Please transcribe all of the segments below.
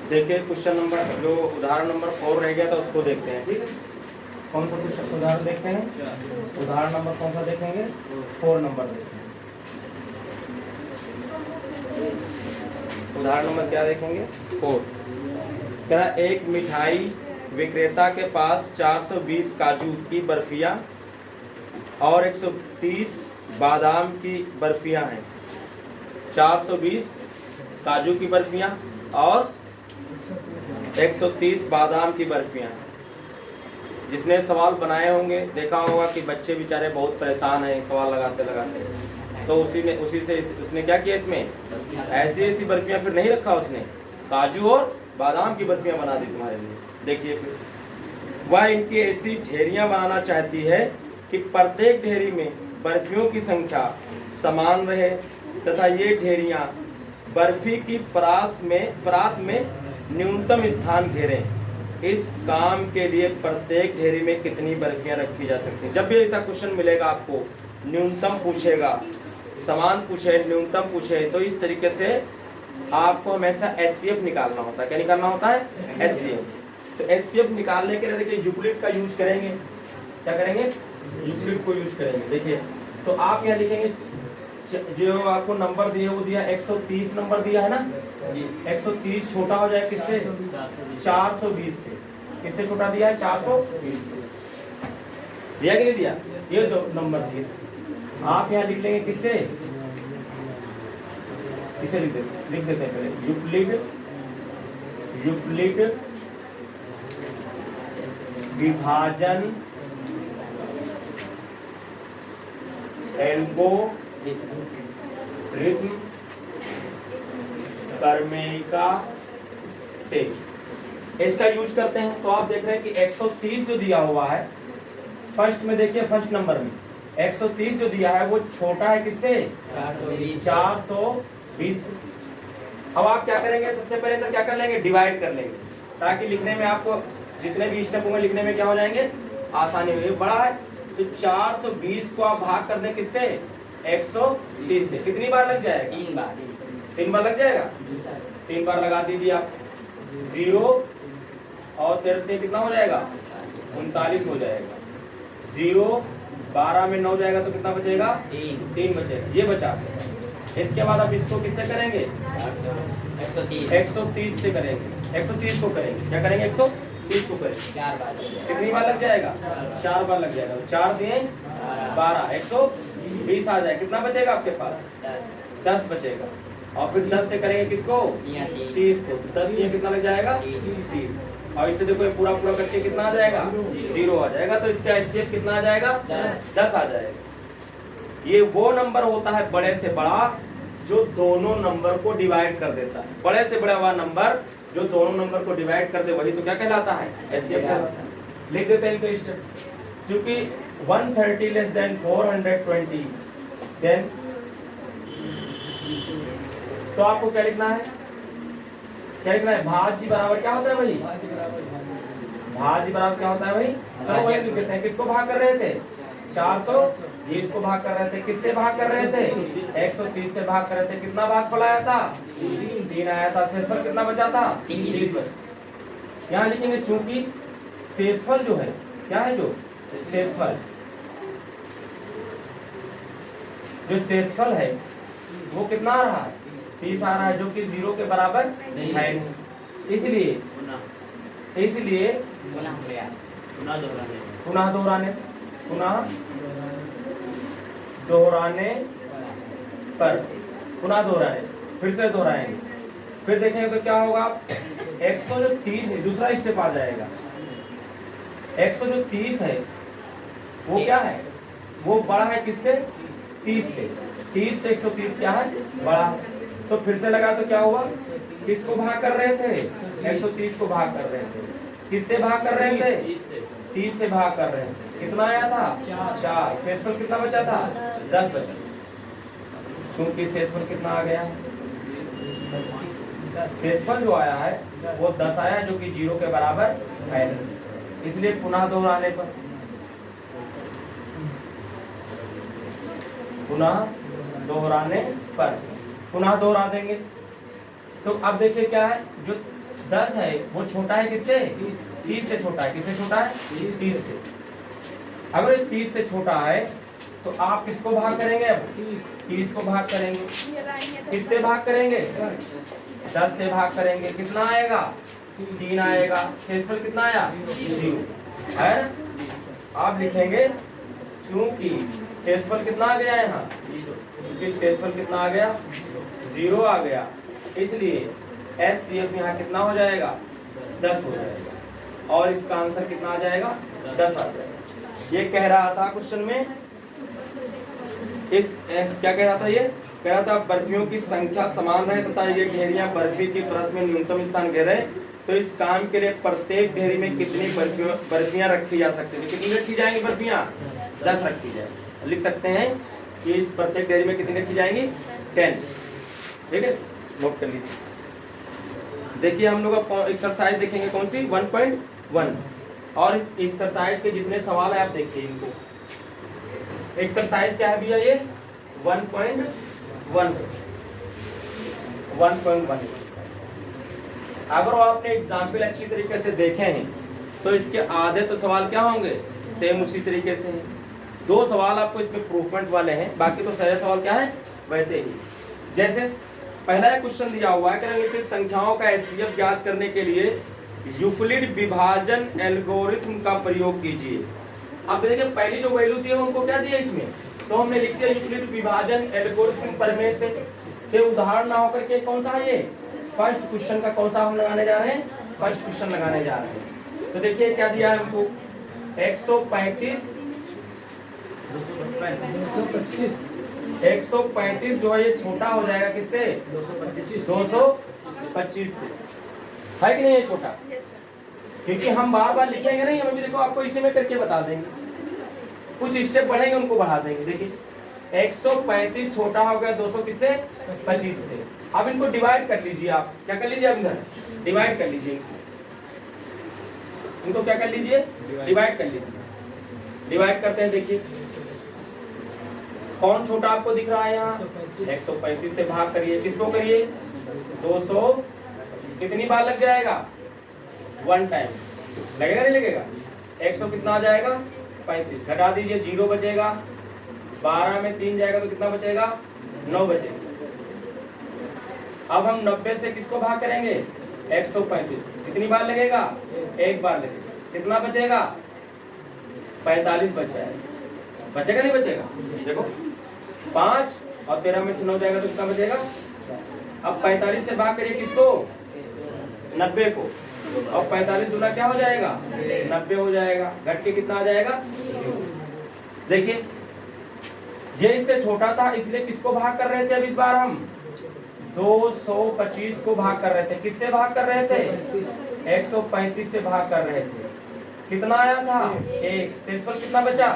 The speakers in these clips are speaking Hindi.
देखिए क्वेश्चन नंबर जो उदाहरण नंबर 4 रह गया था उसको देखते हैं। ठीक है, कौन सा क्वेश्चन उदाहरण देखते हैं? उदाहरण नंबर कौन सा देखेंगे? 4 नंबर देखेंगे। उदाहरण नंबर क्या देखेंगे? 4। कह रहा एक मिठाई विक्रेता के पास 420 काजू की बर्फियां और 130 बादाम की बर्फियां हैं। 420 काजू की बर्फियां और 130 बादाम की बर्फियां। जिसने सवाल बनाए होंगे देखा होगा कि बच्चे बेचारे बहुत परेशान हैं सवाल लगाते लगाते, तो उसी से उसने क्या किया, इसमें ऐसी ऐसी बर्फियां फिर नहीं रखा, उसने काजू और बादाम की बर्फियां बना दी तुम्हारे लिए। देखिए फिर वह इनकी ऐसी ढेरियां बनाना चाहती है कि प्रत्येक ढेरी में बर्फियों की संख्या समान रहे तथा ये ढेरियां बर्फी की परात में न्यूनतम स्थान घेरें। इस काम के लिए प्रत्येक ढेरी में कितनी बर्फियां रखी जा सकती हैं? जब भी ऐसा क्वेश्चन मिलेगा आपको, न्यूनतम पूछेगा, समान पूछे, न्यूनतम पूछे, तो इस तरीके से आपको हमेशा एचसीएफ निकालना होता है। क्या निकालना होता है? एचसीएफ। तो एचसीएफ निकालने के लिए देखिए यूक्लिड का यूज करेंगे। क्या करेंगे? यूक्लिड को यूज करेंगे। देखिए तो आप यहाँ लिखेंगे जो आपको नंबर दिया वो दिया 130 नंबर दिया है ना जी। 130 छोटा हो जाए किससे? 420 से। किससे छोटा दिया है? 420 से। दिया कि नहीं दिया? ये दो नंबर दिए। आप यहाँ लिख लेंगे किससे? किसे लिख देते हैं पहले यूक्लिड विभाजन एल्गोरिथम प्रमेयिका से इसका यूज करते हैं। तो आप देख रहे हैं कि 130 जो दिया हुआ है फर्स्ट में, देखिए फर्स्ट नंबर में 130 जो दिया है वो छोटा है किससे? 420। अब आप क्या करेंगे? सबसे पहले अंदर क्या कर लेंगे? डिवाइड कर लेंगे, ताकि लिखने में आपको जितने भी स्टेप होंगे लिखने में क्या हो जाएंगे? आसानी होगी। बड़ा है तो 420 को आप भाग कर दें किससे? 130 से। कितनी बार लग जाएगा? 3 बार लग जाएगा। 3 बार लगा दीजिए आप। 0 और 13 कितना हो जाएगा? 39 हो जाएगा। 0 12 में 9 जाएगा तो कितना बचेगा? 3 बचेगा। ये बचा। इसके बाद आप इसको किससे करेंगे? 130 से करेंगे। 130 को करेंगे। क्या करेंगे? 130 को करेंगे। 4 बार कितनी बार लग जाएगा? 4 बार लग जाएगा। 4 दिए 12, 120 आ जाए। कितना बचेगा आपके पास? 10 बचेगा। और फिर 10 से करेंगे किसको? 30 को। 10 दिए कितना लग जाएगा? 30। और इससे देखो पूरा करके कितना आ जाएगा? 0 आ जाएगा। तो इसका एचसीएफ कितना आ जाएगा? 10 आ जाएगा। ये वो नंबर होता है बड़े से बड़ा जो दोनों नंबर को डिवाइड कर देता है। बड़े से बड़ा हुआ नंबर जो दोनों नंबर को डिवाइड कर दे वही तो क्या कहलाता है? एचसीएफ। लिख देते हैं इनको स्टेप। क्योंकि 130 लेस देन 420 देन, तो आपको क्या लिखना है? क्या लिखना है? भाज्य बराबर क्या होता है भाई? भाज्य बराबर क्या होता है भाई? चलो वही लिख देते हैं। किसको भाग कर रहे थे? 420 को भाग कर रहे थे। किससे भाग कर रहे थे? 130 से भाग कर रहे थे। कितना भागफल आया था? 3 आया था। शेषफल कितना बचा था? 30 बचा। यहाँ लिखेंगे चूंकि शेषफल जो है, क्या है जो शेषफल, जो शेषफल है वो कितना आ रहा है? 30 आ रहा है, जो कि 0 के बराबर है नहीं। इसलिए पुनः दोहराने फिर से दोहराएंगे। फिर देखेंगे तो क्या होगा? 130 है, दूसरा स्टेप आ जाएगा। 130 है वो क्या है? वो बड़ा है किससे? 30 से। 30 से 130 क्या है? बड़ा है। तो फिर से लगा तो क्या हुआ? किसको भाग कर रहे थे? 130 को भाग कर रहे थे। किससे भाग कर रहे थे? 30 से भाग कर रहे थे। कितना आया था? 4। शेषफल कितना बचा था? 10 बचा। चूंकि शेषफल कितना आ गया? शेषफल जो आया है वो 10 आया, जो कि 0 के बराबर है। इसलिए पुनः दोहराने पर पुनः दोहरा देंगे। तो अब देखिए क्या है, जो 10 है वो छोटा है किससे? 30 से छोटा है। किससे छोटा है? 30 से। अगर ये 30 से छोटा है तो आप किसको भाग करेंगे? अब 30 को भाग करेंगे। किससे भाग करेंगे? 10 से भाग करेंगे। कितना आएगा? 3 आएगा। शेषफल कितना आया? 0 है ना। आप लिखेंगे चूंकि शेषफल कितना आ गया यहाँ? क्योंकि शेषफल कितना आ गया? 0 आ गया, इसलिए HCF यहाँ कितना हो जाएगा? 10 हो जाएगा। और इसका आंसर कितना आ जाएगा? 10 आ जाएगा। ये कह रहा था क्वेश्चन में, क्या कह रहा था? ये कह रहा था बर्फियों की संख्या समान रहे तथा ये ढेरियां बर्फी की परत में न्यूनतम स्थान घेरे, तो इस काम के लिए प्रत्येक ढेरी में कितनी बर्फियां रखी जा सकती है? कितनी रखी जाएंगी बर्फियां? 10 रखी जाएंगी। लिख सकते हैं कि इस प्रत्येक ढेरी में कितनी रखी जाएंगी? 10। ठीक है, नोट कर लीजिए। देखिए हम लोग अब एक्सरसाइज देखेंगे कौन सी? 1.1। और एक्सरसाइज के जितने सवाल है आप देखिए इनको। एक्सरसाइज क्या है भैया? ये 1.1 अगर आपने एग्जाम्पल अच्छी तरीके से देखे हैं तो इसके आधे तो सवाल क्या होंगे? सेम उसी तरीके से हैं। 2 सवाल आपको इसमें प्रूफमेंट वाले हैं, बाकी तो सारे सवाल क्या है वैसे ही। जैसे पहला क्वेश्चन दिया हुआ है कि निम्नलिखित संख्याओं का HCF ज्ञात करने के लिए यूक्लिड विभाजन एल्गोरिथम का प्रयोग कीजिए। अब देखिए पहली जो वैल्यू दी है उनको क्या दिया इसमें, तो हमने लिख दिया यूक्लिड विभाजन एल्गोरिथम प्रमेय से। के उदाहरण ना होकर के कौन सा है ये? फर्स्ट क्वेश्चन का कौन सा हम लगाने जा रहे हैं? फर्स्ट क्वेश्चन लगाने जा रहे हैं। तो देखिए क्या दिया है हमको? 135 जो है ये छोटा हो जाएगा किससे? 225 से। है कि नहीं? ये छोटा, क्योंकि हम बार बार लिखेंगे नहीं, हम भी देखो आपको इसी में करके बता देंगे। कुछ स्टेप बढ़ेंगे उनको बढ़ा देंगे। देखिए 135 छोटा हो गया 200 किससे? 25 से। अब इनको डिवाइड कर लीजिए। आप क्या कर लीजिए? अब इधर डिवाइड कर लीजिए इनको। क्या कर लीजिए? डिवाइड कर लीजिए। डिवाइड करते हैं। देखिए कौन छोटा आपको दिख रहा है यहाँ? 135 से भाग करिए। किसको करिए? 200। कितनी बार लग जाएगा? 1 टाइम। लगेगा नहीं लगेगा? 100 कितना आ जाएगा? 35। घटा दीजिए, 0 बचेगा। 12 में 3 जाएगा तो कितना बचेगा? 9 बचेगा। अब हम 90 से किसको भाग करेंगे? 135। कितनी बार लगेगा? 1 बार लगेगा। कितना बचेगा? 45 बच जाएगा। बचेगा नहीं बचेगा? देखो 5 और 13 में से 9 जाएगा तो कितना बचेगा? अब 45 से भाग करिए किसको? 90 को। और 45 दूना क्या हो जाएगा? 90 हो जाएगा। घट के कितना आ जाएगा? देखिए ये इससे छोटा था इसलिए किसको भाग कर रहे थे? अब इस बार हम 225 को भाग कर रहे थे। किससे भाग कर रहे थे? 135 से भाग कर रहे थे। कितना आया था? 1। शेषफल कितना बचा?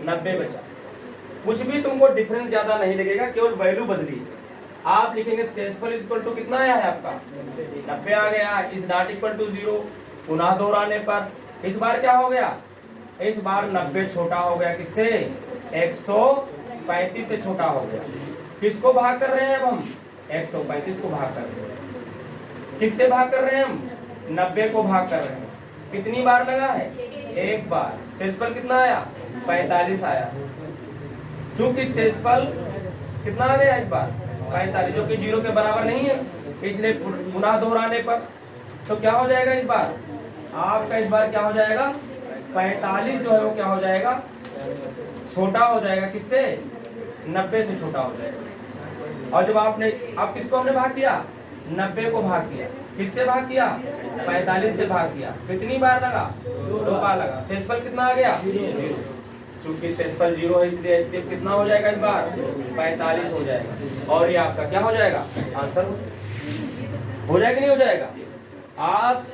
90 बचा। कुछ भी तुमको डिफरेंस ज्यादा नहीं लगेगा, केवल वैल्यू बदली। आप लिखेंगे शेषफल इक्वल टू कितना आया है आपका? 90 आ गया। Is not equal to 0। पुनः दोहराने पर इस बार क्या हो गया? इस बार 90 छोटा हो गया। किससे? 135 से छोटा हो गया। किसको भाग कर रहे हैं अब हम? 135 को भाग कर रहे हैं। किससे भाग कर रहे हैं हम? 90 को भाग कर रहे हैं। कितनी बार लगा है? 1 बार। शेषफल कितना आया? 45 आया। चूंकि शेषफल कितना आ गया इस बार? 45, जो कि 0 के बराबर नहीं है, इसलिए पुनः दोहराने पर तो क्या हो जाएगा इस बार? आपका इस बार क्या हो जाएगा? 45 जो है वो क्या हो जाएगा? छोटा हो जाएगा। किससे? 90 से छोटा हो जाएगा। और जब आपने आप किसको हमने भाग किया? 90 को भाग किया। किससे भाग किया? 45 से भाग किया। कितनी बार लगा? 2 बार लगा। शेषफल कितना आ गया? 0। चूंकि शेषफल 0 है इसलिए HCF कितना हो जाएगा इस बार? 45 हो जाएगा। और ये आपका क्या हो जाएगा? आंसर हो जाएगा नहीं हो जाएगा? आप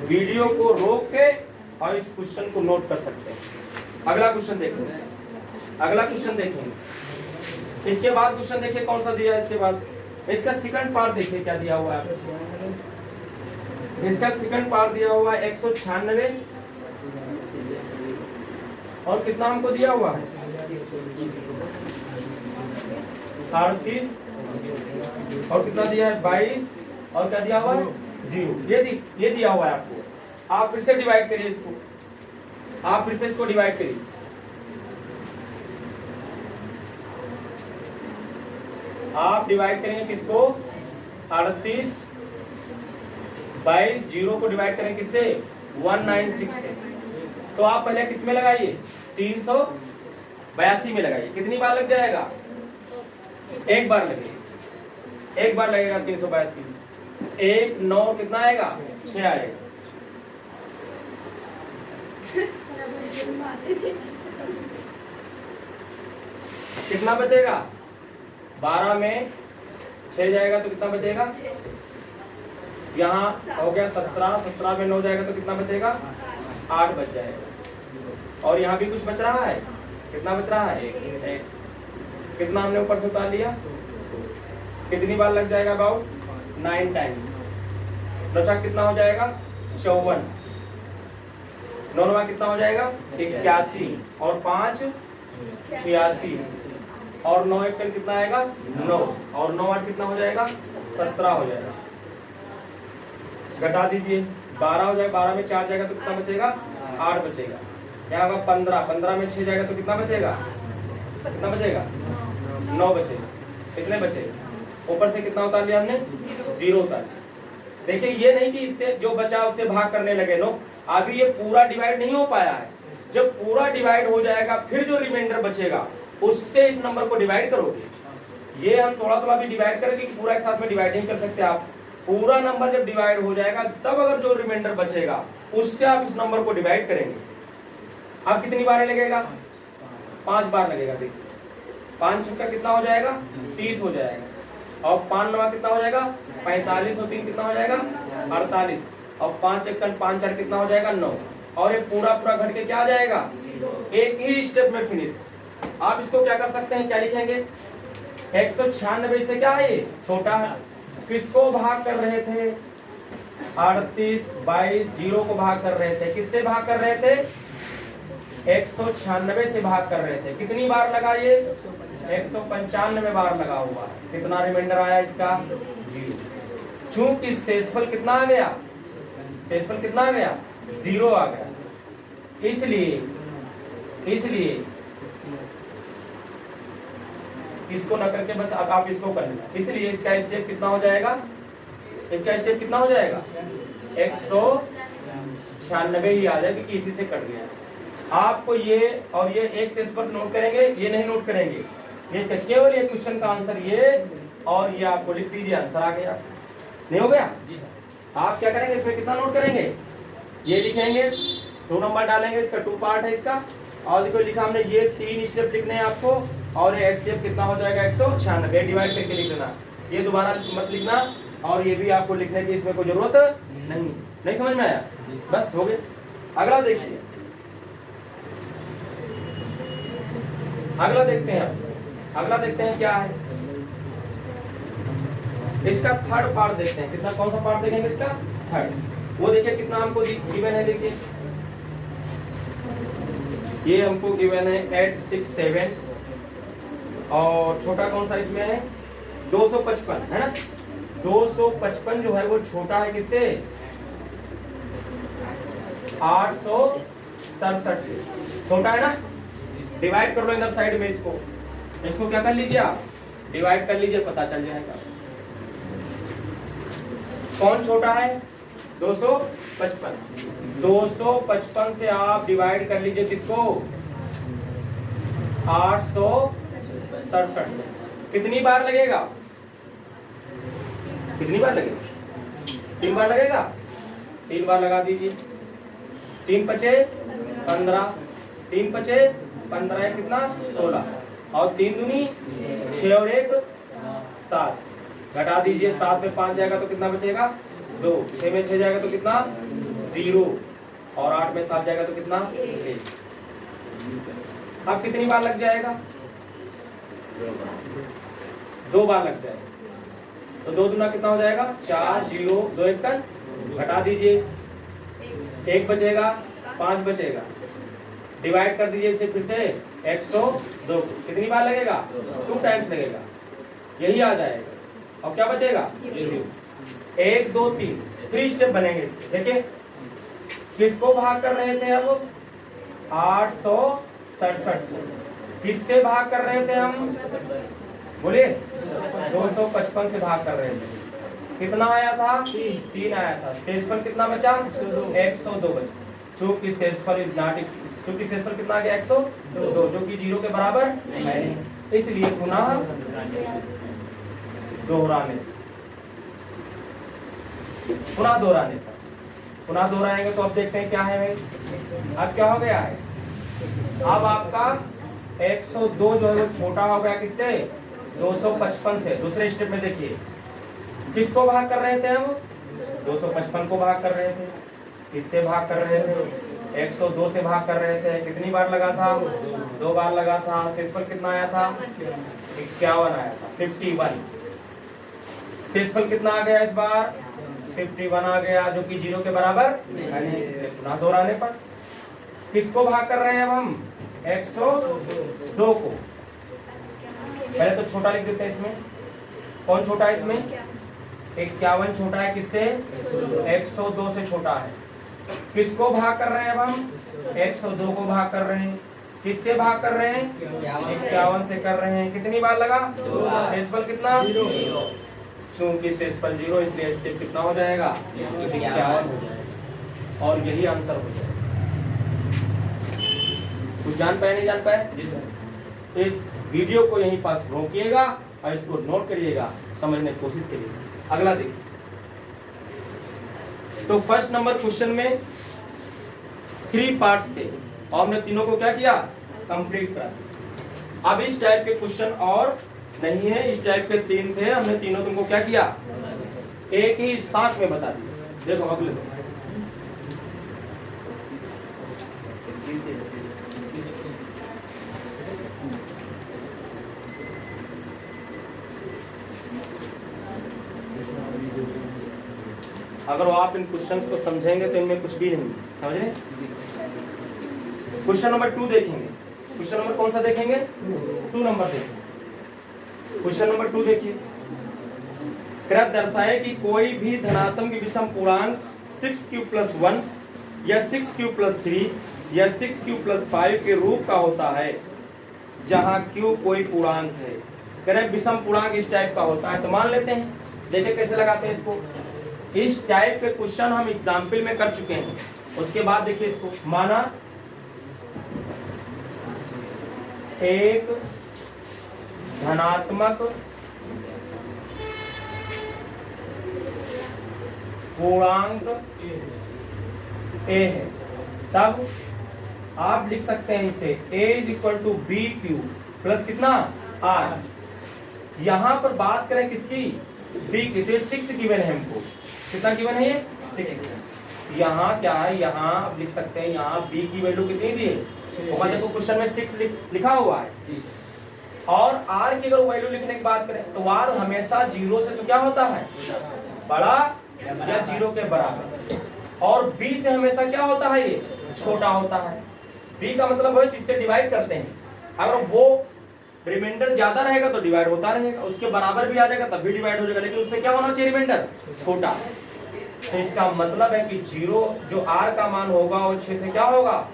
वीडियो को रोक के और इस क्वेश्चन को नोट कर सकते हैं। अगला क्वेश्चन देखेंगे। अगला क्वेश्चन देखेंगे। इसके बाद क्वेश्चन देखिए कौन सा दिया है। इसके बाद इसका सेकंड पार्ट देखिए क्या दिया हुआ है। इसका सेकंड पार्ट दिया हुआ है 196 और कितना हमको दिया हुआ है? 38 और कितना दिया है? 22 और क्या दिया हुआ है? 0। ये दिया हुआ है आपको। आप फिर से डिवाइड करिए इसको, आप फिर से इसको डिवाइड करिए। आप डिवाइड करेंगे किसको? 38 22 0 को डिवाइड करें किससे? 196 से। तो आप पहले किस में लगाइए? 382 में लगाइए। कितनी बार लग जाएगा? एक बार लगेगा, एक बार लगेगा 382। 1 9 कितना आएगा? 6 आएगा। कितना बचेगा? 12 में 6 जाएगा तो कितना बचेगा? यहाँ हो गया 17, 17 में 9 जाएगा तो कितना बचेगा? 8 बच जाएगा। और यहाँ भी कुछ बच रहा है, कितना बच रहा है? 1। कितना हमने ऊपर से उतार लिया? कितनी बार लग जाएगा? About 9 times. बचा कितना हो जाएगा? 54। 9 कितना हो जाएगा? 81 और 5 86 और 9 1 कितना आएगा? 9 और 9 8 कितना हो जाएगा? 17 हो जाएगा। घटा दीजिए, 12 हो जाएगा। 12 में 4 जाएगा तो कितना बचेगा? 8 बचेगा। यहाँ होगा 15, 15 में 6 जाएगा तो कितना बचेगा? कितना बचेगा? 9 बचेगा। कितने बचेगा? ऊपर से कितना उतार लिया हमने? 0 उतार लिया। देखिए ये नहीं कि इससे जो बचा उससे भाग करने लगे लोग, अभी ये पूरा डिवाइड नहीं हो पाया है। जब पूरा डिवाइड हो जाएगा फिर जो रिमाइंडर बचेगा उससे इस नंबर को डिवाइड करोगे। ये हम थोड़ा थोड़ा भी डिवाइड करेंगे, पूरा एक साथ में डिवाइड नहीं कर सकते आप। पूरा नंबर जब डिवाइड हो जाएगा तब अगर जो रिमाइंडर बचेगा उससे आप इस नंबर को डिवाइड करेंगे। अब कितनी बार लगेगा? 5 बार लगेगा। देखिए 5 का कितना हो जाएगा? 30 हो जाएगा। और 5 9 कितना हो जाएगा? 45 और 3 कितना हो जाएगा? 48 और 5 1 5 4 कितना हो जाएगा? 9। और ये पूरा पूरा घट के क्या आ जाएगा? एक ही स्टेप में फिनिश। आप इसको क्या कर सकते हैं? क्या लिखेंगे? 196 से क्या है? ये छोटा है। किसको भाग कर रहे थे? 38 22 0 को भाग कर रहे थे। किससे भाग कर रहे थे? 196 से भाग कर रहे थे। कितनी बार लगा ये? 195 बार लगा हुआ। कितना रिमाइंडर आया इसका? 0। चूंकि शेषफल कितना आ गया? शेषफल कितना आ गया? 0 आ गया। इसलिए इसको न करके बस अब आप इसको कर लेना। इसलिए इसका एचसीएफ कितना हो जाएगा? इसका एचसीएफ कितना हो जाएगा? 196 ही आ जाएगा क्योंकि इसी से कट गया। आपको ये और ये एक से पर नोट करेंगे, ये नहीं नोट करेंगे। ये इसका केवल ये क्वेश्चन का आंसर ये और ये आपको लिख दीजिए, आंसर आ गया। नहीं हो गया? आप क्या करेंगे? इसमें कितना नोट करेंगे? ये लिखेंगे, 2 नंबर डालेंगे। इसका 2 पार्ट है इसका। और देखो लिखा हमने, ये 3 स्टेप लिखने हैं आपको। और ये एचसीएफ कितना हो जाएगा? 196। डिवाइड करके लिख लेना, ये दोबारा मत लिखना। और ये भी आपको लिखने की इसमें कोई जरूरत नहीं समझ में आया? बस हो गए। अगला देखिए, अगला देखते हैं। अगला देखते हैं क्या है इसका? थर्ड पार्ट देखते हैं। कितना, कौन सा पार्ट देखेंगे इसका? थर्ड। वो देखिए कितना हमको गिवन है। देखिए ये हमको गिवन है 867 और छोटा कौन सा इसमें है? 255 है ना। 255 जो है वो छोटा है किससे? 867 से छोटा है ना। डिवाइड कर लो इधर साइड में। इसको क्या कर लीजिए? आप डिवाइड कर लीजिए, पता चल जाएगा कौन छोटा है। 255। 255 से आप डिवाइड कर लीजिए किसको? 867। कितनी बार लगेगा? कितनी बार लगेगा? 3 बार लगेगा। 3 बार लगा दीजिए। 3 पचे 15, 3 पचे 15 कितना? 16 और 3 दूनी 6 और 1 7। घटा दीजिए, 7 में 5 जाएगा तो कितना बचेगा? 2। 6 में 6 जाएगा तो कितना? 0 और 8 में 7 जाएगा तो कितना? 1। अब कितनी बार लग जाएगा? 2 बार लग जाएगा। तो 2 दूना कितना हो जाएगा? 4 0 2 1 घटा दीजिए, 1 बचेगा, 5 बचेगा। डिवाइड कर दीजिए इसे फिर से 102। कितनी बार लगेगा? 2 टाइम्स लगेगा। यही आ जाएगा। और क्या बचेगा? 0। 1 2 3 3 स्टेप बनेंगे इसके। देखिए किसको भाग कर रहे थे हम? 867 से। किससे भाग कर रहे थे हम? बोलिए 255 से भाग कर रहे थे। कितना आया था? 3 आया था। शेषफल कितना बचा? 102 बचा। चूंकि शेषफल इज नॉट, चूंकि शेषफल कितना आ गया? 102, जो कि 0 के बराबर है, इसलिए पुनः दोहराने, पुनः दोहराने पर, पुनः दोहराएंगे तो अब देखते हैं क्या है भाई। अब क्या हो गया है? अब आपका 102 जो है वो छोटा हो गया किससे? 255 से। दूसरे स्टेप में देखिए किसको भाग कर रहे थे हम? 255 को भाग कर रहे थे। किससे भाग कर रहे थे? 102 से भाग कर रहे थे। कितनी बार लगा था? 2 बार लगा था। शेषफल कितना आया था? 51 आया था, 51। शेषफल कितना आ गया इस बार? 51 आ गया, जो कि 0 के बराबर है। इसलिए पुनः दोहराने पर किसको भाग कर रहे हैं अब हम? 102 को। पहले तो छोटा लिख देते हैं इसमें। कौन छोटा है इसमें? 51 छोटा है किससे? 102 से छोटा है। किसको भाग कर रहे हैं अब हम? 102 को भाग कर रहे हैं। किससे भाग कर रहे हैं? 51 से कर रहे हैं। कितनी बार लगा? शेषफल कितना? चूंकि शेषफल 0, इसलिए इससे कितना हो जाएगा? 51 हो जाएगा। और यही आंसर हो जाएगा। कुछ जान पाए नहीं जान पाए? इस वीडियो को यहीं पास रोकिएगा और इसको नोट करिएगा, समझने की कोशिश करिएगा। अगला देखिए। तो फर्स्ट नंबर क्वेश्चन में 3 पार्ट्स थे और हमने तीनों को क्या किया? कंप्लीट करा दिया। अब इस टाइप के क्वेश्चन और नहीं है, इस टाइप के 3 थे, हमने तीनों तुमको क्या किया? एक ही साथ में बता दिया। देखो अगले दो। अगर आप इन क्वेश्चंस को समझेंगे तो इनमें कुछ भी नहीं, समझ रहे? क्वेश्चन नंबर 2 देखेंगे। क्वेश्चन नंबर कौन सा देखेंगे? 2 नंबर देखेंगे। क्वेश्चन नंबर 2 देखिए। कृपया दर्शाए कि कोई भी धनात्मक विषम पूर्णांक 6q+1 या 6q+3 या 6q+5 के रूप का होता है जहां q कोई पूर्णांक है। कह रहे विषम पूर्णांक इस टाइप का होता है। तो मान लेते हैं, देखिए कैसे लगाते हैं इसको। इस टाइप के क्वेश्चन हम एग्जाम्पल में कर चुके हैं। उसके बाद देखिए इसको, माना एक धनात्मक पूर्णांक a है, तब आप लिख सकते हैं इसे a = bq प्लस कितना? r। यहां पर बात करें किसकी? b की। तो 6 गिवन है हमको। कितना गिवन है ये? 6। यहाँ क्या है? यहाँ आप लिख सकते हैं, यहाँ b की वैल्यू कितनी दी है? देखो क्वेश्चन में 6 लिखा हुआ है। और r की अगर वैल्यू लिखने की बात करें तो r हमेशा 0 से तो क्या होता है? बड़ा या 0 के बराबर। और b से हमेशा क्या होता है? ये छोटा होता है। b का मतलब है जिससे डिवाइड करते हैं। अगर वो रिमाइंडर ज्यादा रहेगा तो डिवाइड होता रहेगा, उसके बराबर भी आ जाएगा तब भी डिवाइड हो जाएगा, लेकिन उससे क्या होना चाहिए? रिमाइंडर छोटा। तो इसका मतलब है कि 0 जो r का मान होगा वो 6 से क्या होगा?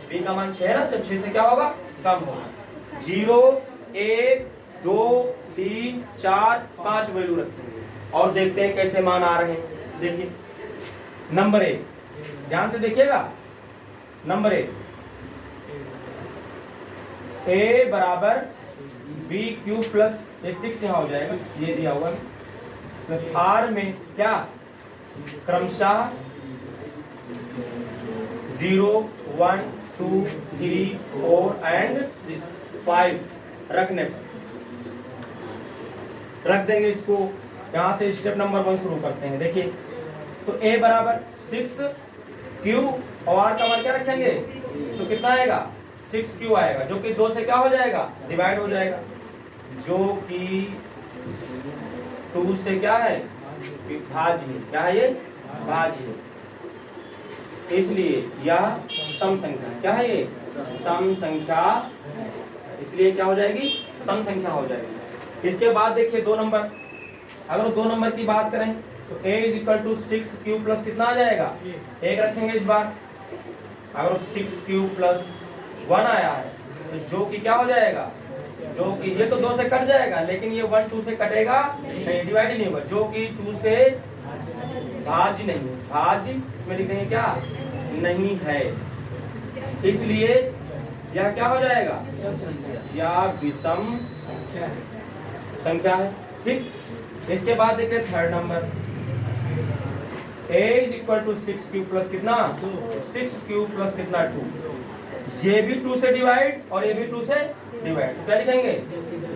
b का मान 6 है ना, तो 6 से क्या होगा? कम होगा। 0 1 2 3 4 5 वैल्यू रखेंगे और देखते हैं कैसे मान आ रहे हैं। देखिए नंबर 1, ध्यान से देखिएगा। नंबर 1, a बराबर bq प्लस 6 यहाँ हो जाएगा, ये दिया हुआ है, प्लस r में क्या? क्रमशः 0 1 2 3 4 एंड 5 रखने पर रख देंगे इसको। यहाँ से स्टेप नंबर 1 शुरू करते हैं। देखिए तो a बराबर 6q और r का मान क्या रखेंगे? तो कितना आएगा? 6q आएगा, जो कि 2 से क्या हो जाएगा? डिवाइड हो जाएगा, जो कि 2 से क्या है? भाज्य। क्या है ये? भाज्य। इसलिए यह सम संख्या। क्या है ये? सम संख्या। इसलिए क्या हो जाएगी? सम संख्या हो जाएगी। इसके बाद देखिए 2 नंबर। अगर 2 नंबर की बात करें तो a is equal to 6 cube plus कितना आ जाएगा, 1 रखेंगे इस बार। अगर 6 क्यूब प्लस 1 आया है तो जो कि क्या हो जाएगा, जो कि ये तो 2 से कट जाएगा, लेकिन ये 1 2 से कटेगा नहीं, डिवाइड ही नहीं होगा, जो कि 2 से भाज्य नहीं, भाज्य इसमें लिख देंगे क्या, नहीं है, इसलिए यह क्या हो जाएगा, या विषम संख्या है। ठीक, इसके बाद देखिए third number, a is equal to 6 cube plus कितना, 6 क्यूब प्लस कितना 2, ये भी 2 से डिवाइड और ये भी 2 से डिवाइड, क्या लिखेंगे,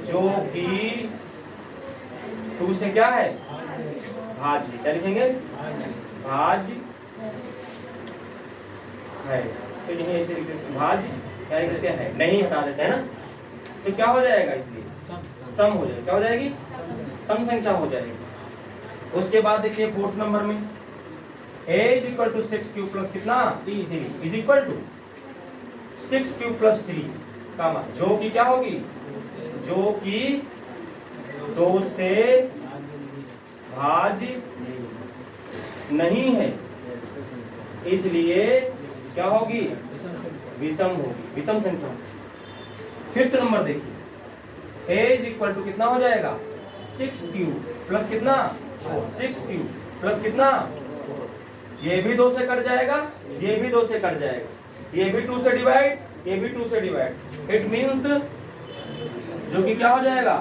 जो कि 2 से क्या है, भाज्य, क्या लिखेंगे, भाज्य है, तो यही ऐसे लिख देते हैं, भाज्य क्या लिख देते हैं, नहीं हटा देते हैं ना, तो क्या हो जाएगा, इसलिए सम हो जाएगा, क्या हो जाएगी, सम संख्या हो जाएगी। उसके बाद देखिए फोर्थ नंबर में a is equal to 6 cube plus कितना 3 is equal to 6 cube plus 3 का मान, जो कि क्या होगी, जो कि 2 से भाज्य नहीं है, इसलिए क्या होगी, विषम होगी, विषम संख्या। फिफ्थ नंबर देखिए, a इज इक्वल टू कितना हो जाएगा, 6 क्यूब प्लस कितना 6 क्यूब प्लस कितना, ये भी 2 से कट जाएगा, ये भी 2 से कट जाएगा, ये भी 2 से डिवाइड, ये भी 2 से डिवाइड, इट मींस जो कि क्या हो जाएगा,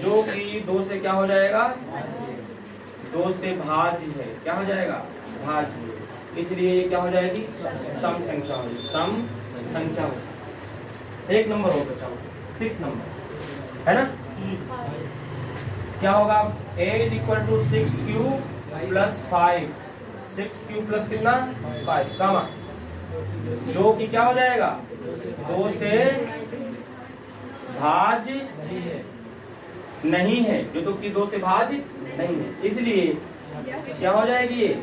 जो कि 2 से क्या हो जाएगा, 2 से भाज्य है, क्या हो जाएगा, भाज्य, इसलिए ये क्या हो जाएगी, सम संख्या होगी, सम संख्या होगी। एक नंबर और बचा, 6 नंबर है ना, क्या होगा, a is equal to 6 cube plus 5, 6 cube plus कितना 5 का मान, जो कि क्या हो जाएगा, 2 से भाज्य नहीं है, जो तो कि 2 से भाज्य नहीं है, इसलिए क्या हो जाएगी, ये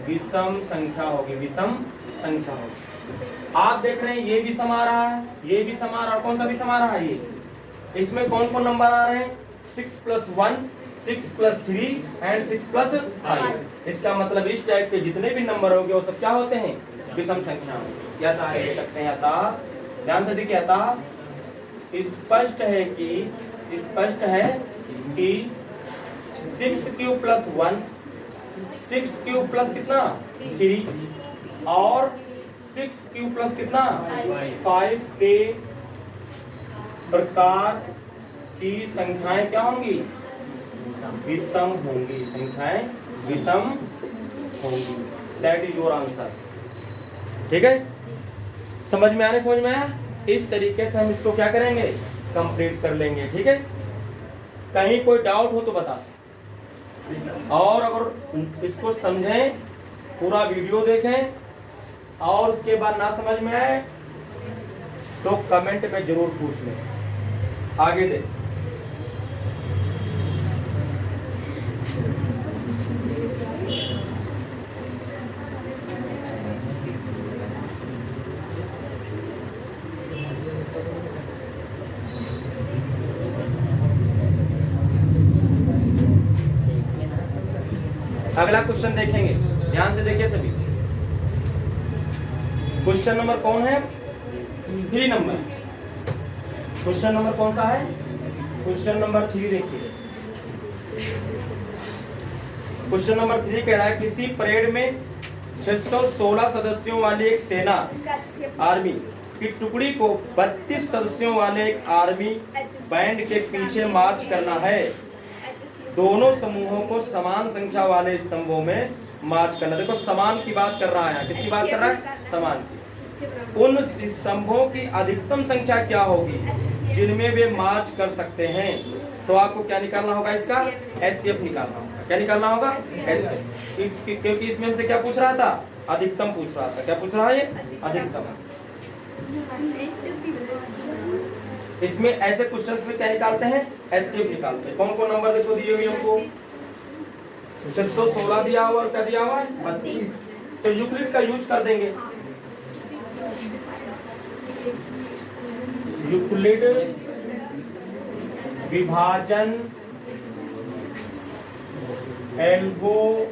विषम संख्या होगी, विषम संख्या होगी। आप देख रहे हैं ये भी सम आ रहा है, ये भी सम आ रहा है, कौन सा भी सम आ रहा है, ये इसमें कौन कौन नंबर आ रहे हैं, 6 प्लस 1, 6 प्लस 3 एंड 6 प्लस 5। इसका मतलब इस टाइप के जितने भी नंबर होंगे वो सब क्या होते हैं, विषम संख्या। या तो आगे सकते हैं, अतः ध्यान से देखिए, अतः स्पष्ट है कि 6 क्यूब प्लस 1, 6 क्यूब प्लस कितना 3 और 6 क्यूब प्लस कितना 5 के प्रकार की संख्याएं क्या होंगी, विषम होंगी, संख्याएं विषम होंगी। That is your answer. ठीक है, समझ में आया? इस तरीके से हम इसको क्या करेंगे, कंप्लीट कर लेंगे। ठीक है, कहीं कोई डाउट हो तो बता सकते, और अगर इसको समझें, पूरा वीडियो देखें और उसके बाद ना समझ में आए तो कमेंट में जरूर पूछ लें। आगे देख, अगला क्वेश्चन देखेंगे, ध्यान से देखिए सभी। क्वेश्चन नंबर कौन है, 3 नंबर। क्वेश्चन नंबर कौन सा है, क्वेश्चन नंबर 3 देखिए। क्वेश्चन नंबर 3 कह रहा है, किसी परेड में 616 सदस्यों वाली एक सेना आर्मी की टुकड़ी को 32 सदस्यों वाले एक आर्मी बैंड के पीछे मार्च करना है। दोनों समूहों को समान संख्या वाले स्तंभों में मार्च करना। देखो समान की बात कर रहा है, किसकी बात कर रहा है, समान की। उन स्तंभों की अधिकतम संख्या क्या होगी जिनमें वे मार्च कर सकते हैं। तो आपको क्या निकालना होगा, इसका एचसीएफ निकालना होगा। क्या निकालना होगा, एचसीएफ, क्योंकि इसमें हमसे क्या पूछ रहा था, अधिकतम पूछ रहा था। क्या पूछ रहा है, अधिकतम। इसमें ऐसे क्वेश्चंस में क्या निकालते हैं, एचसीएफ निकालते हैं। कौन कौन नंबर देखो दिए हुए हमको, 616 दिया हुआ और क्या दिया हुआ है 32। तो यूक्लिड का यूज कर देंगे। यूक्लिड विभाजन एल्गोरिथम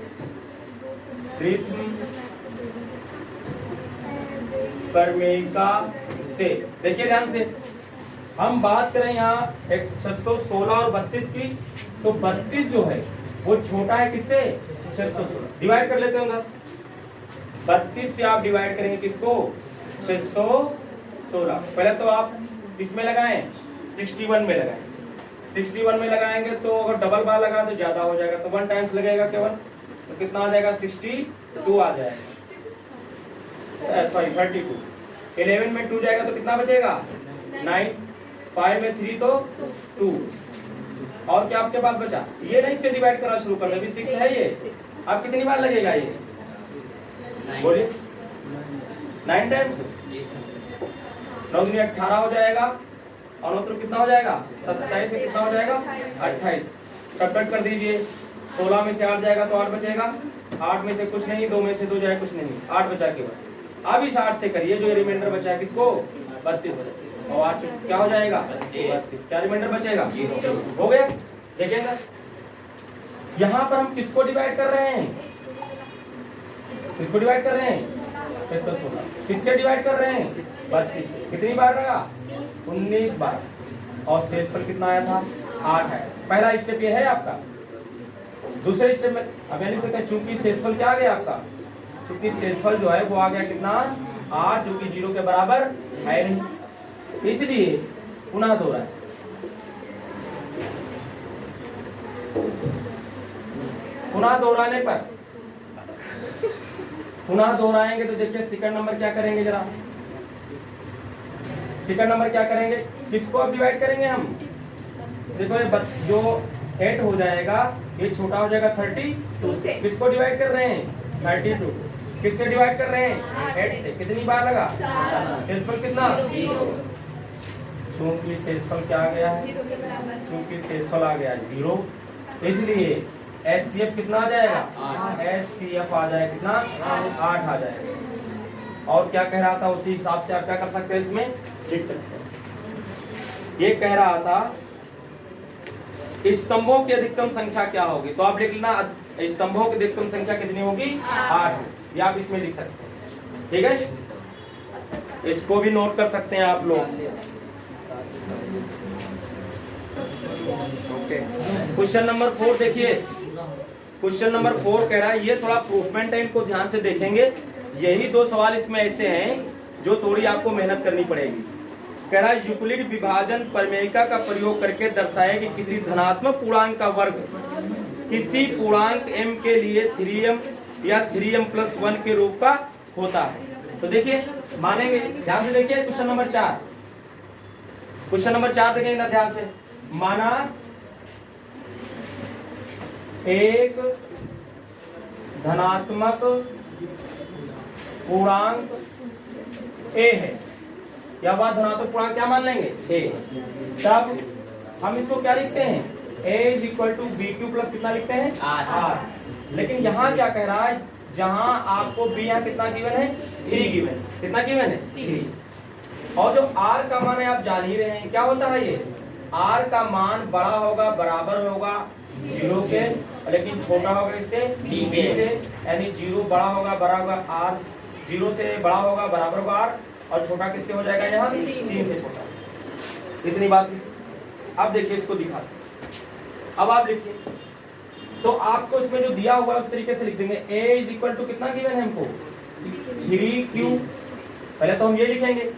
परमेका से। देखिए ध्यान से, हम बात करें यहाँ 616 और 32 की, तो 32 जो है वो छोटा है किससे? 616। डिवाइड कर लेते होंगे, 32 से आप डिवाइड करेंगे किसको? 616। पहले तो आप इसमें लगाएं 61 में लगाएं, 61 में लगाएंगे तो अगर डबल बार लगा तो ज्यादा हो जाएगा, तो 1 टाइम्स लगेगा केवल, तो कितना आ जाएगा? 62 आ जाएगा, सॉरी 32। 11 में 2 जाएगा तो कितना बचेगा? 9। 5 में 3 तो 2। और क्या आपके पास बचा? ये नहीं से डिवाइड करना शुरू कर दे, अभी 6 है ये। आप कितनी बार लगेगा ये? बोलिए 9 टाइम्स। 9 दूनी 18 हो जाएगा, और 9 कितना हो जाएगा? 27 से कितना हो जाएगा? 28। सब्ट्रैक्ट कर दीजिए, 16 में से 8 जाएगा तो 8 बचेगा, 8 में से कुछ नहीं, 2 में से 2 जाए कुछ नहीं, 8 बचा केवल। अब इस 8 से करिए जो रिमाइंडर बचा है किसको? 32, और 8 क्या हो जाएगा? 32। क्या रिमाइंडर बचेगा? हो गया। देखिएगा यहाँ पर हम किसको डिवाइड कर रहे हैं? किसको डिवाइड कर रहे हैं? 616। किससे डिवाइड कर रहे हैं? 32। कितनी बार लगा? 19 बार। और शेषफल कितना आया था? 8 है। पहला स्टेप ये है आपका। दूसरे स्टेप में अब यानी कि चूंकि शेषफल क्या आ गया आपका? चूंकि शेषफल जो है वो आ गया कितना? 8, जो कि 0 के बराबर है नहीं, इसलिए पुनः दोहराएं। पुनः दोहराने पर, पुनः दोहराएंगे तो देखिए सेकंड नंबर क्या करेंगे जरा। सेकंड नंबर क्या करेंगे? किसको अब डिवाइड करेंगे हम? देखो ये जो 8 हो जाएगा ये छोटा हो जाएगा 32 से। किसको डिवाइड कर रहे हैं? 32। किससे डिवाइड कर रहे हैं? 8 से। कितनी बार लगा? शेषफल कितना? चूंकि शेषफल क्या आ गया है? चूंकि शेषफल आ गया 0, इसलिए एचसीएफ कितना आ जाएगा? एचसीएफ आ जाएगा कितना? 8 आ जाएगा। और क्या कह रहा था उसी हिसाब से आप क्या कर सकते हैं, इसमें लिख सकते हैं। ये कह रहा था स्तंभों की अधिकतम संख्या क्या होगी, तो आप लिख लेना स्तंभों की अधिकतम संख्या कितनी होगी? 8। ये आप इसमें लिख सकते हैं, ठीक है। इसको भी नोट कर सकते हैं आप लोग। क्वेश्चन नंबर 4 देखिए। क्वेश्चन नंबर 4 कह रहा है, ये थोड़ा प्रूफमेंट है, इनको ध्यान से देखेंगे। यही 2 सवाल इसमें ऐसे हैं जो थोड़ी आपको मेहनत करनी पड़ेगी। कह रहा है यूक्लिड विभाजन प्रमेयिका का प्रयोग करके दर्शाया कि किसी धनात्मक पूर्णांक का वर्ग किसी पूर्णांक m के लिए 3m या 3m+1 के रूप का होता है। तो देखिए मानेंगे, ध्यान से देखिए क्वेश्चन नंबर 4। क्वेश्चन नंबर 4 देखेंगे ना ध्यान से। माना एक धनात्मक पूर्णांक a है, या वह धनात्मक पूर्णांक क्या मान लेंगे? a। तब हम इसको क्या लिखते हैं? a = bq प्लस कितना लिखते हैं? r। लेकिन यहाँ क्या कह रहा है, जहां आपको b यहाँ कितना गिवन है? 3 गिवन। कितना गिवन है? 3। और जो r का मान है आप जान ही रहे हैं क्या होता है। ये r का मान बड़ा होगा, बराबर होगा 0 के, लेकिन छोटा होगा इससे b से, यानी 0 बड़ा होगा, बड़ा होगा r, 0 से बड़ा होगा, बराबर होगा r, और छोटा किससे हो जाएगा? यहाँ 3 से छोटा। इतनी बात। अब देखिए इसको दिखा, अब आप लिखिए। तो आपको इसमें जो दिया हुआ है उस तरीके से लिख देंगे। a = कितना गिवन है हमको? 3q। पहले तो हम ये लिखेंगे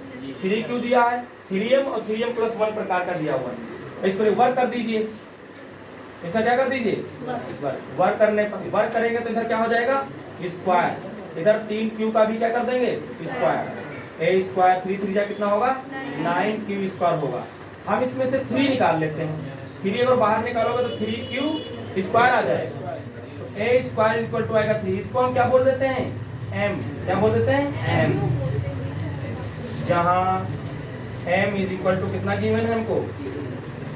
3q दिया है, 3m और 3m+1 प्रकार का दिया हुआ है। इसको वर्क कर दीजिए, इसका क्या कर दीजिए? वर्क करने पर वर्क करेंगे तो इधर क्या हो जाएगा? स्क्वायर। इधर 3q का भी क्या कर देंगे? स्क्वायर। a स्क्वायर 3 3 कितना होगा? 9q स्क्वायर होगा। हम इसमें से 3 निकाल लेते हैं। 3 अगर बाहर निकालोगे तो 3q स्क्वायर आ जाएगा। a स्क्वायर = आएगा 3। इसको हम क्या बोल देते हैं? m। क्या बोल देते हैं? m। जहां m = कितना गिवन है हमको?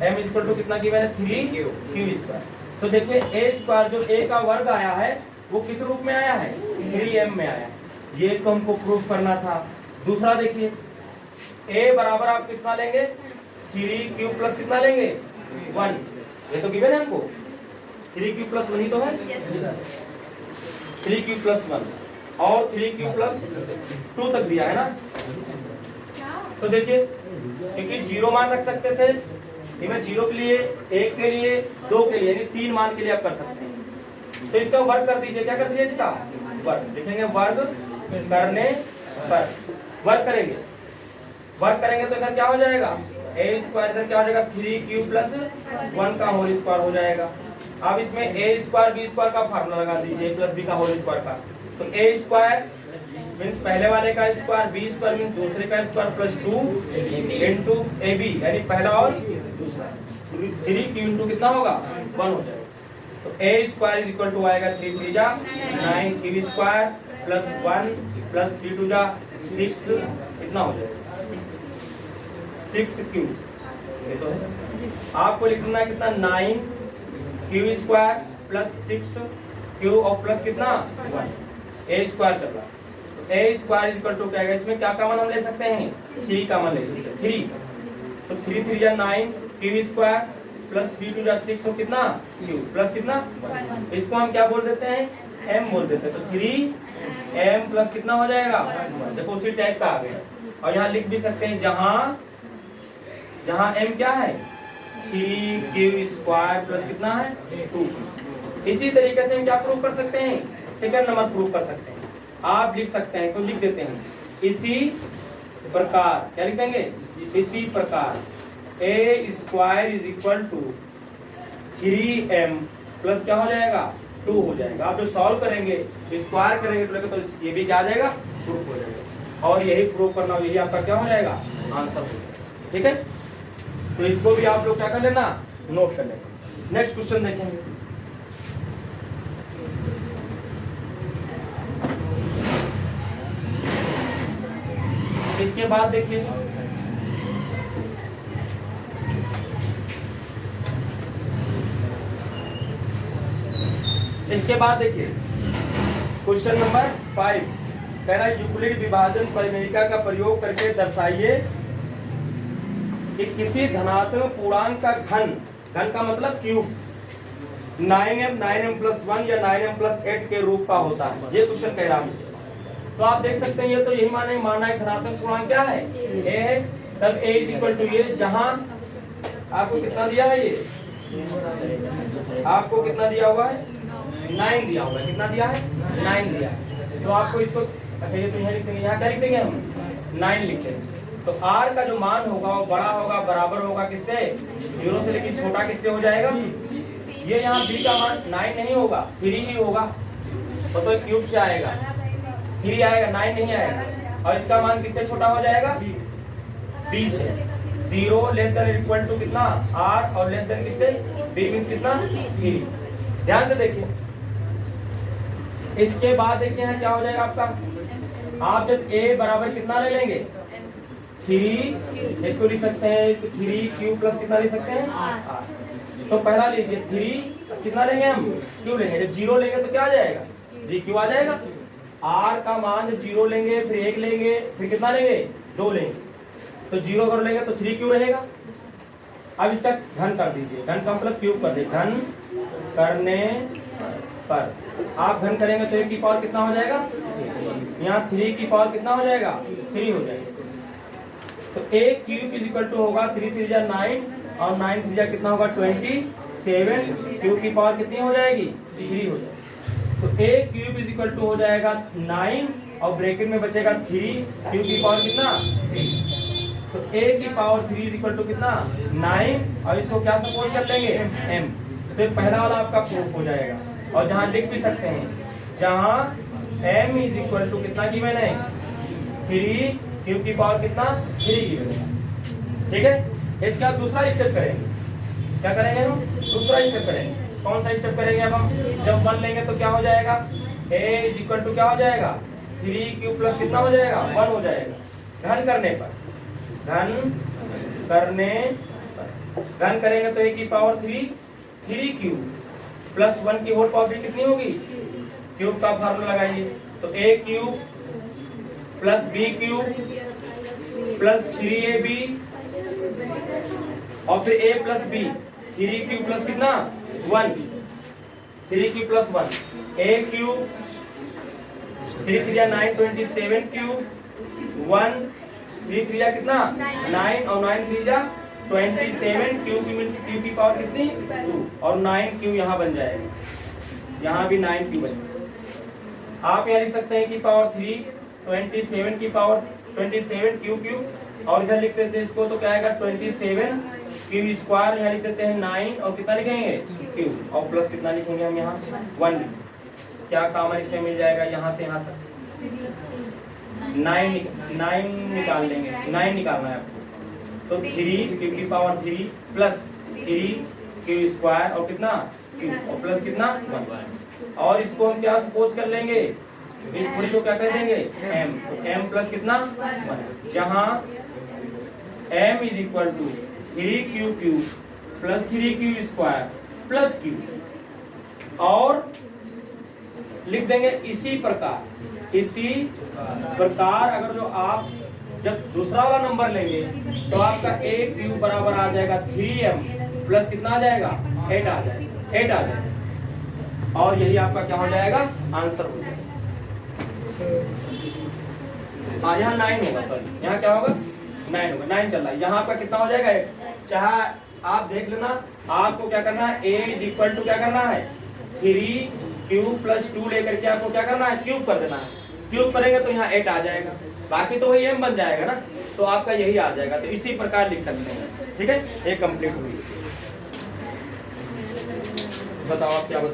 m = कितना गिवन है? 3q square. तो देखिए a स्क्वायर जो a का वर्ग आया है वो किस रूप में आया है? 3m में आया। ये तो हमको प्रूफ करना था। दूसरा देखिए a बराबर आप कितना लेंगे? 3q प्लस कितना लेंगे? 1। ये तो गिवन है हमको। 3q+1 ही तो है, 3q+1 और 3q+2 तक दिया है ना। तो देखिए क्योंकि 0 मान रख सकते थे, इनमें 0 के लिए, 1 के लिए, 2 के लिए, यानी 3 मान के लिए आप कर सकते हैं। तो इसका वर्ग कर दीजिए, क्या कर दीजिए इसका वर्ग, लिखेंगे वर्ग करने पर, वर्ग करेंगे, वर्ग करेंगे तो इधर क्या हो जाएगा a² इधर क्या हो जाएगा 3q+1 का होल स्क्वायर हो जाएगा। अब इसमें a² b² का फार्मूला लगा दीजिए प्लस b का होल स्क्वायर का, तो a² मीन्स पहले वाले का स्क्वायर, b² मीन्स दूसरे का स्क्वायर प्लस 2 इंटू ab यानी पहला और दूसरा, 3q इंटू कितना होगा 1 हो जाएगा। तो a² इज इक्वल टू आएगा 3 3 जा 9q² प्लस 1 प्लस 3 2 जा 6, कितना हो जाएगा 6q। ये तो है, आपको लिखना है कितना 9q² प्लस 6q और प्लस कितना 1, a² चल रहा, a² इक्वल टू क्या है, इसमें क्या कॉमन हम ले सकते हैं 3 कॉमन ले सकते हैं 3, तो 3 3 जा 9 q² प्लस 3 2 जा 6 और कितना q प्लस कितना 1, इसको हम क्या बोल देते हैं m बोल देते हैं, तो 3m प्लस कितना हो जाएगा 1, देखो उसी टाइप का आ गया। और यहाँ लिख भी सकते हैं जहाँ m क्या है 3q² प्लस कितना है 2। इसी तरीके से हम क्या प्रूव कर सकते हैं, सेकंड नंबर प्रूव कर सकते हैं। आप लिख सकते हैं, इसको लिख देते हैं इसी प्रकार, क्या लिख देंगे इसी प्रकार a² is equal to 3m plus क्या हो जाएगा 2 हो जाएगा। आप जो सॉल्व करेंगे स्क्वायर करेंगे तो ये भी क्या आ जाएगा प्रूफ हो जाएगा, और यही प्रूफ करना, यही आपका क्या हो जाएगा आंसर हो जाएगा। ठीक है, तो इसको भी आप लोग क्या कर लेना नोट कर लेना। नेक्स्ट क्वेश्चन देखेंगे, इसके बाद देखिए क्वेश्चन नंबर 5 कह रहा है यूक्लिड विभाजन परिमेयिका का प्रयोग करके दर्शाइए कि किसी धनात्मक पूर्णांक का घन का मतलब क्यूब 9m+1 या 9m+8 के रूप का होता है। ये क्वेश्चन कह रहा है। तो आप देख सकते हैं ये तो यही माना है धनात्मक पूर्णांक क्या है a है, तब a इज इक्वल टू ये, जहां आपको कितना दिया है, ये आपको कितना दिया हुआ है 9 दिया हुआ है, कितना दिया है 9 दिया है। तो आपको इसको अच्छा ये तो यहाँ लिख देंगे, यहाँ क्या लिख देंगे हम 9 लिख देंगे। तो r का जो मान होगा वो बड़ा होगा, बराबर होगा किससे 0 से, लेकिन छोटा किससे हो जाएगा, ये यहाँ b का मान 9 नहीं होगा 3 ही होगा, तो क्यूब क्या आएगा 3 आएगा 9 नहीं आएगा, और इसका मान किससे छोटा हो जाएगा b से। 0 लेस देन इक्वल टू कितना r और लेस देन किससे b मींस कितना 3। ध्यान से देखिए, इसके बाद देखिए यहाँ क्या हो जाएगा आपका, आप जब a बराबर कितना ले लेंगे 3, इसको लिख सकते हैं 3q प्लस कितना लिख सकते हैं r। तो पहला लीजिए 3 कितना लेंगे हम q लेंगे, जब 0 लेंगे तो क्या आ जाएगा 3q आ जाएगा। r का मान जब 0 लेंगे फिर 1 लेंगे फिर कितना लेंगे 2 लेंगे, तो 0 कर लेंगे तो 3q रहेगा। अब इसका घन कर दीजिए, घन का मतलब क्यूब कर दीजिए, घन करने पर आप घन करेंगे तो 1 की पावर कितना हो जाएगा, यहाँ 3 की पावर कितना हो जाएगा 3 हो जाएगा। तो a cube is equal to होगा 3 3 जा 9 और 9 3 जा कितना होगा 27, क्यूब की पावर कितनी हो जाएगी 3 हो जाएगी। तो a cube is equal to हो जाएगा 9 और ब्रैकेट में बचेगा 3, क्यूब की पावर कितना 3, तो a की पावर 3 इज इक्वल टू कितना 9, और इसको क्या सपोज कर लेंगे m। तो ये पहला वाला आपका प्रूफ हो जाएगा। और जहां लिख भी सकते हैं, जहां m इज इक्वल टू कितना की मैंने 3, क्यूब की पावर कितना 3 की मैंने। ठीक है, इसका दूसरा स्टेप करेंगे, क्या करेंगे हम दूसरा स्टेप करेंगे। कौन सा स्टेप करेंगे, अब हम जब 1 लेंगे तो क्या हो जाएगा a इज इक्वल टू क्या हो जाएगा 3q प्लस कितना हो जाएगा 1 हो जाएगा। घन करने पर, घन करेंगे तो a की पावर 3q प्लस 1 की होल पावर कितनी होगी, क्यूब का फार्मूला लगाइए, तो a cube plus b cube plus 3ab और फिर a plus b 3q plus कितना 1 3 cube plus 1 a cube 3 3 9 27 cube 1 3 3 कितना 9 और 9 3 27 क्यूब की पावर कितनी 2 और 9 क्यूब यहाँ बन जाएगा, यहाँ भी 9 क्यूब बन। आप यहाँ लिख सकते हैं कि पावर 3 27 की पावर 27 क्यूब और इधर लिख देते हैं इसको तो क्या आएगा 27 क्यूब स्क्वायर, यहाँ लिख देते हैं 9 और कितना लिखेंगे क्यूब और प्लस कितना लिखेंगे हम यहाँ 1। क्या कॉमन इसमें मिल जाएगा यहाँ से यहाँ तक 9 निकाल लेंगे, 9 निकालना है आपको तो 3 क्यूब की पावर 3 प्लस 3 क्यूब स्क्वायर और कितना क्यूब और प्लस कितना 1 और इसको हम क्या सपोज कर लेंगे इस पूरी को क्या कर देंगे m, तो m प्लस कितना 1 जहां m is equal to 3 cube plus 3 cube square plus cube और लिख देंगे इसी प्रकार अगर जो आप जब दूसरा वाला नंबर लेंगे तो आपका a क्यूब बराबर आ जाएगा 3m प्लस कितना आ जाएगा 8 आ जाएगा और यही आपका क्या हो जाएगा आंसर हो जाएगा। हाँ यहाँ 9 होगा, सॉरी यहाँ क्या होगा 9 होगा, 9 चल रहा है, यहाँ आपका कितना हो जाएगा 8। चाहे आप देख लेना आपको क्या करना है a इज इक्वल टू क्या करना है 3 क्यूब प्लस 2 लेकर के आपको क्या करना है क्यूब कर देना है, क्यूब करेंगे तो यहाँ 8 आ जाएगा, बाकी तो वही m बन जाएगा ना, तो आपका यही आ जाएगा। तो इसी प्रकार लिख सकते हैं, ठीक है। ये कंप्लीट हुई। बताओ आप क्या बता